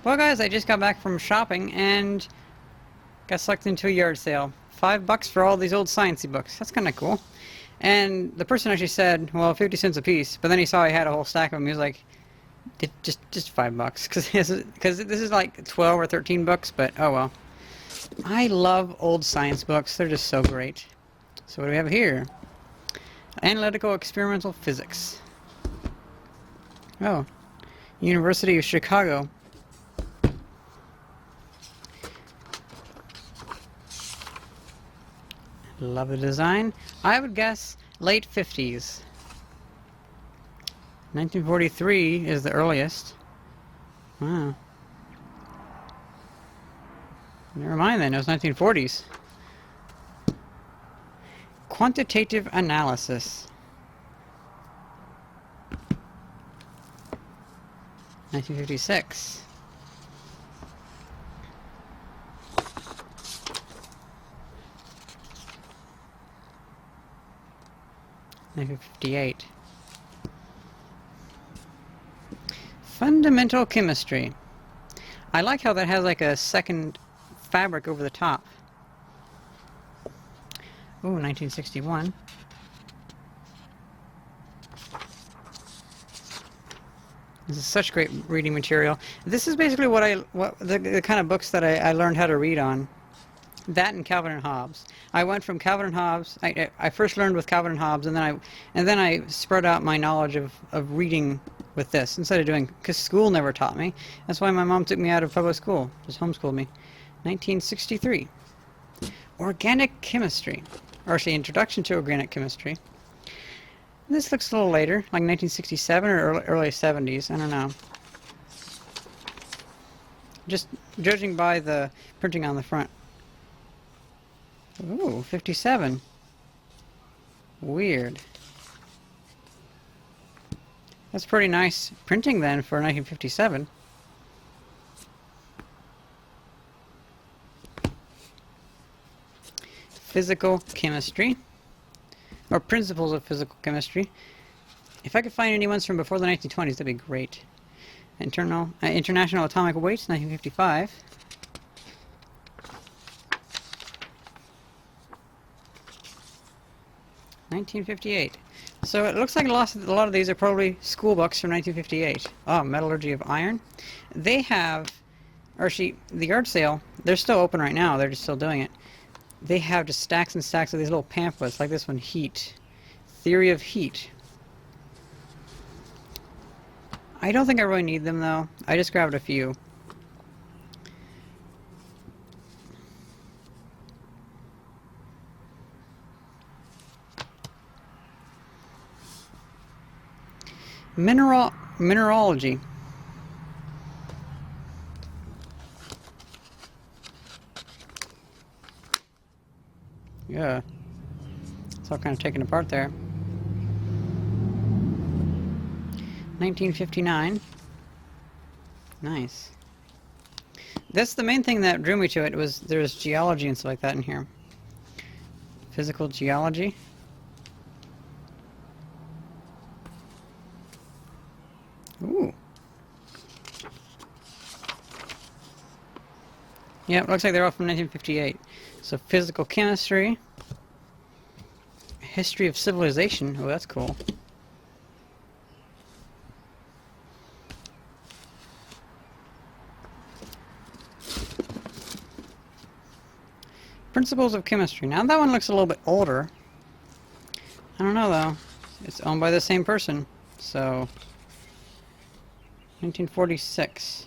Well, guys, I just got back from shopping and got sucked into a yard sale. $5 for all these old sciencey books. That's kind of cool. And the person actually said, well, 50 cents a piece. But then he saw I had a whole stack of them. He was like, just $5, because this is like 12 or 13 books. But oh well. I love old science books. They're just so great. So what do we have here? Analytical experimental physics. Oh, University of Chicago. Love the design. I would guess late 50s. 1943 is the earliest. Wow. Never mind then, it was 1940s. Quantitative analysis. 1956. '58. Fundamental chemistry. I like how that has like a second fabric over the top. Ooh, 1961. This is such great reading material. This is basically the kind of books that I learned how to read on. That and Calvin and Hobbes. I went from Calvin and Hobbes. I first learned with Calvin and Hobbes, and then I spread out my knowledge of reading with this instead of doing, because school never taught me. That's why my mom took me out of public school, just homeschooled me. 1963. Organic chemistry, or actually Introduction to Organic Chemistry. This looks a little later, like 1967 or early 70s. I don't know. Just judging by the printing on the front. Ooh, 57. Weird. That's pretty nice printing then for 1957. Physical chemistry, or principles of physical chemistry. If I could find any ones from before the 1920s, that'd be great. International Atomic Weight, 1955. '58. So it looks like a lot of these are probably school books from 1958. Oh, Metallurgy of Iron. They have, or actually, the yard sale, they're still open right now. They're just still doing it. They have just stacks and stacks of these little pamphlets, like this one, Heat. Theory of Heat. I don't think I really need them, though. I just grabbed a few. Mineralogy. Yeah. It's all kind of taken apart there. 1959. Nice. That's the main thing that drew me to it, was there's geology and stuff like that in here. Physical geology. Ooh. Yeah, it looks like they're all from 1958. So physical chemistry. History of civilization. Oh, that's cool. Principles of chemistry. Now that one looks a little bit older. I don't know though. It's owned by the same person. So 1946.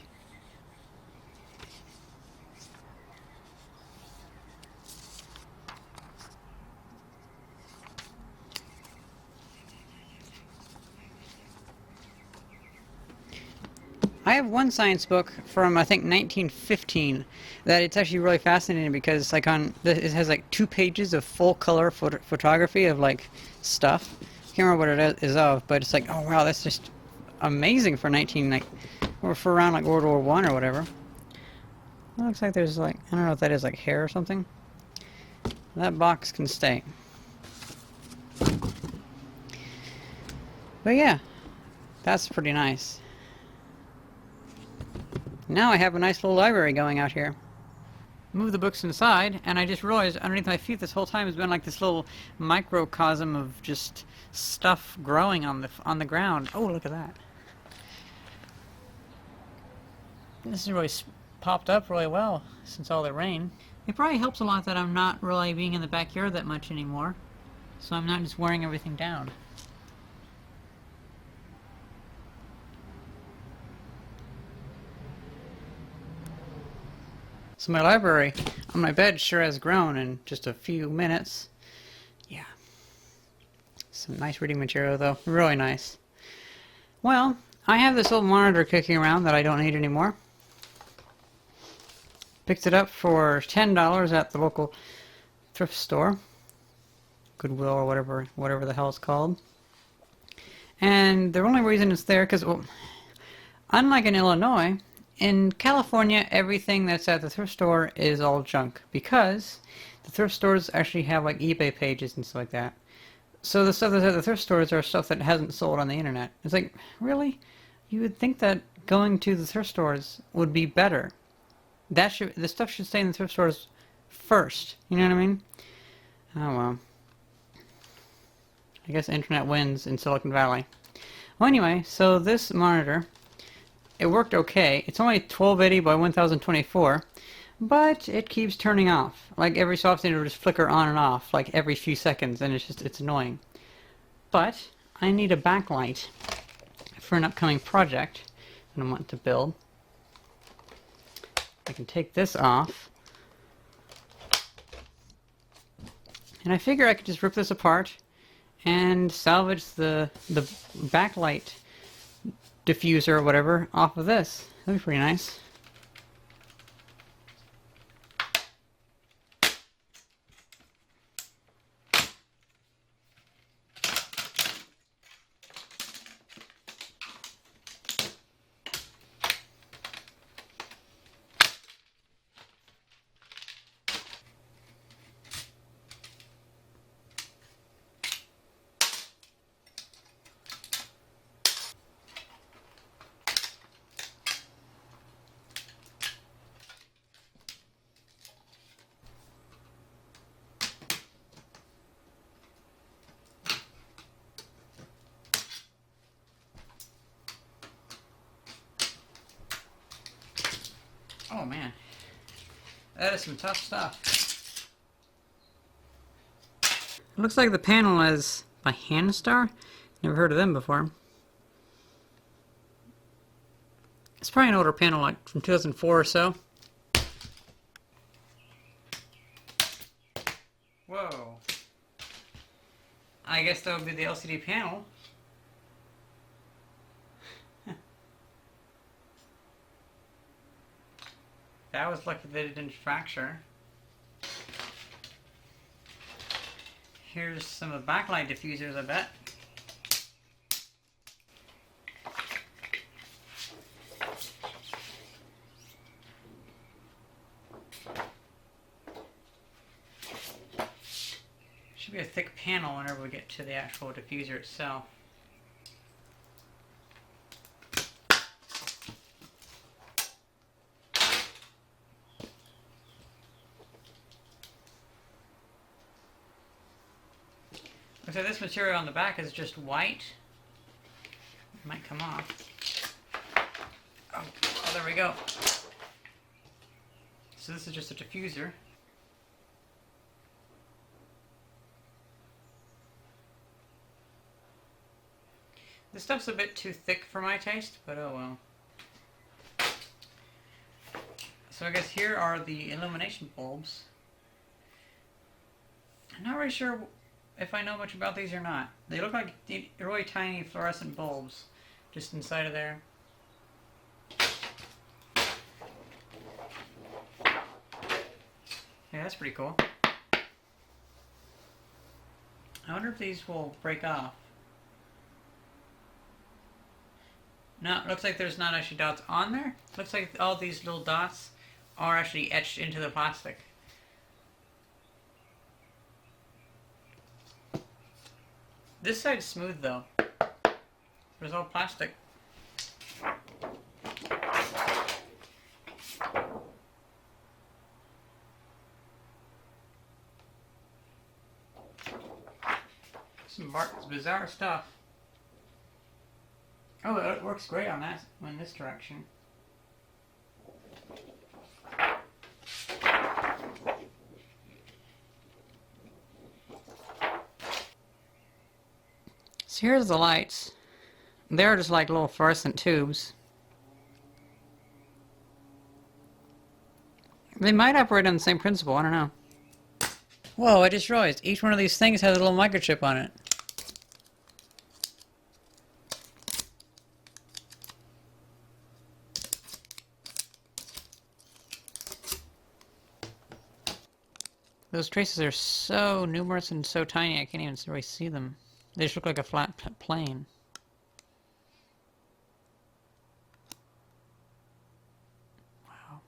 I have one science book from I think 1915 that it's actually really fascinating because like it has like 2 pages of full color photography of like stuff. Can't remember what it is of, but it's like, oh wow, that's just amazing for or for around like World War I or whatever. It looks like there's like, I don't know if that is like hair or something. That box can stay. But yeah, that's pretty nice. Now I have a nice little library going out here. Move the books inside, and I just realized underneath my feet this whole time has been like this little microcosm of just stuff growing on the ground. Oh, look at that. This is really popped up really well since all the rain. It probably helps a lot that I'm not really being in the backyard that much anymore, so I'm not just wearing everything down. So my library on my bed sure has grown in just a few minutes. Yeah. Some nice reading material though. Really nice. Well, I have this old monitor kicking around that I don't need anymore. Picked it up for $10 at the local thrift store. Goodwill or whatever the hell it's called. And the only reason it's there, because well, unlike in Illinois, in California, everything that's at the thrift store is all junk because the thrift stores actually have like eBay pages and stuff like that. So the stuff that's at the thrift stores are stuff that hasn't sold on the internet. It's like, really? You would think that going to the thrift stores would be better. The stuff should stay in the thrift stores first. You know what I mean? Oh well. I guess internet wins in Silicon Valley. Well, anyway, so this monitor, it worked okay. It's only 1280 by 1024, but it keeps turning off. Like every so often it'll just flicker on and off, like every few seconds, and it's annoying. But I need a backlight for an upcoming project that I want to build. I can take this off, and I figure I could just rip this apart and salvage the backlight diffuser or whatever off of this. That'd be pretty nice. Oh man, that is some tough stuff. It looks like the panel is by Hanstar. Never heard of them before. It's probably an older panel, like from 2004 or so. Whoa. I guess that would be the LCD panel. That was lucky that it didn't fracture. Here's some of the backlight diffusers, I bet. Should be a thick panel whenever we get to the actual diffuser itself. So this material on the back is just white. It might come off. Oh, there we go. So this is just a diffuser. This stuff's a bit too thick for my taste, but oh well. So I guess here are the illumination bulbs. I'm not really sure if I know much about these or not. They look like really tiny fluorescent bulbs just inside of there. Yeah, that's pretty cool. I wonder if these will break off. No, it looks like there's not actually dots on there. Looks like all these little dots are actually etched into the plastic. This side's smooth though. There's all plastic. bizarre stuff. Oh, it works great on that, in this direction. So here's the lights. They're just like little fluorescent tubes. They might operate on the same principle, I don't know. Whoa, I just realized each one of these things has a little microchip on it. Those traces are so numerous and so tiny I can't even really see them. They just look like a flat plane. Wow.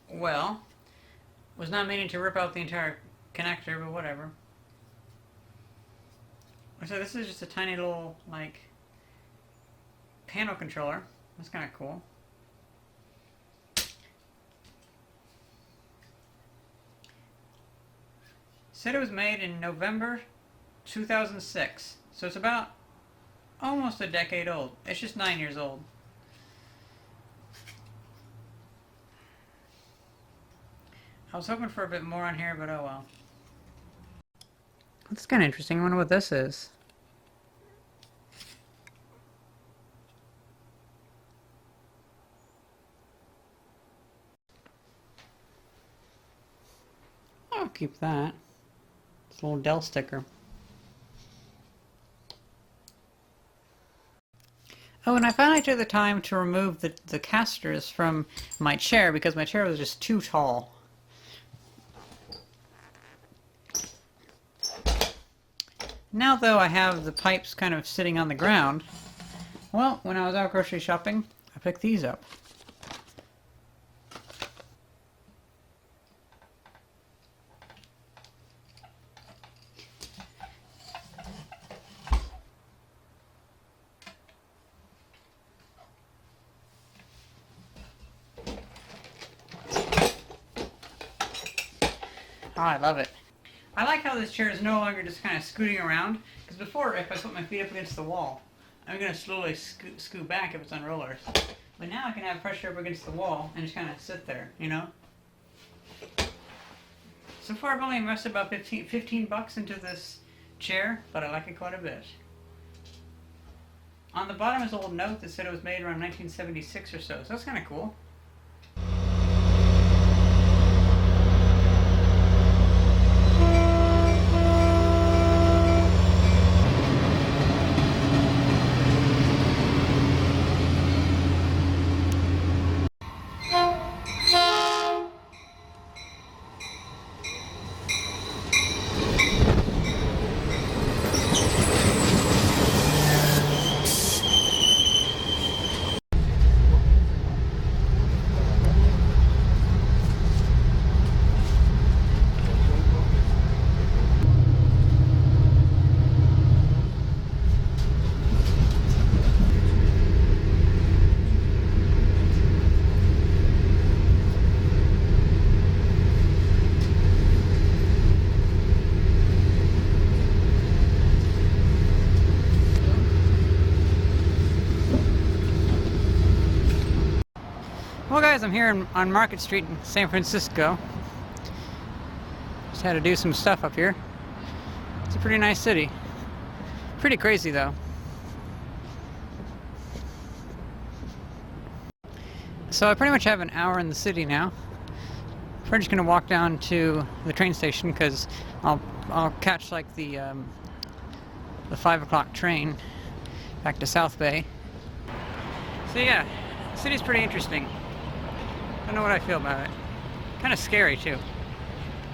Well, was not meaning to rip out the entire connector, but whatever. So this is just a tiny little, like, panel controller. That's kind of cool. Said it was made in November 2006. So it's about almost a decade old. It's just 9 years old. I was hoping for a bit more on here, but oh well. That's kind of interesting. I wonder what this is. I'll keep that. It's a little Dell sticker. Oh, and I finally took the time to remove the casters from my chair because my chair was just too tall. Now, though, I have the pipes kind of sitting on the ground. Well, when I was out grocery shopping, I picked these up. Oh, I love it. I like how this chair is no longer just kind of scooting around, because before, if I put my feet up against the wall, I'm going to slowly scoot back if it's on rollers. But now I can have pressure up against the wall and just kind of sit there, you know? So far I've only invested about 15 bucks into this chair, but I like it quite a bit. On the bottom is a little note that said it was made around 1976 or so that's kind of cool. Well guys, I'm here on Market Street in San Francisco. Just had to do some stuff up here. It's a pretty nice city. Pretty crazy though. So I pretty much have an hour in the city now. We're just gonna walk down to the train station because I'll catch like the 5 o'clock train back to South Bay. So yeah, the city's pretty interesting. I don't know what I feel about it. Kind of scary too.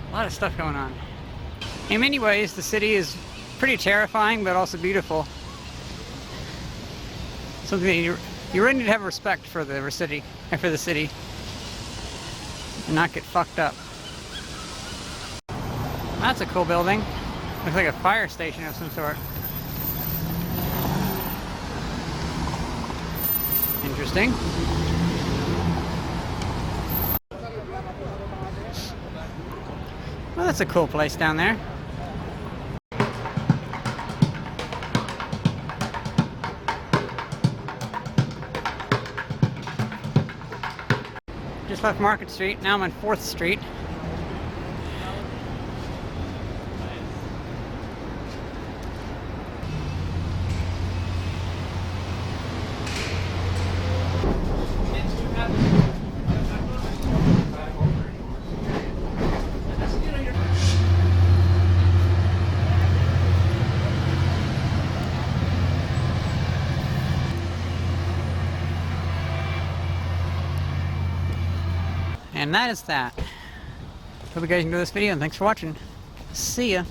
A lot of stuff going on. In many ways, the city is pretty terrifying, but also beautiful. Something that you really need to have respect for the city and not get fucked up. That's a cool building. Looks like a fire station of some sort. Interesting. Well, that's a cool place down there. Just left Market Street. Now I'm on 4th Street. And that is that. Hope you guys enjoyed this video, and thanks for watching. See ya.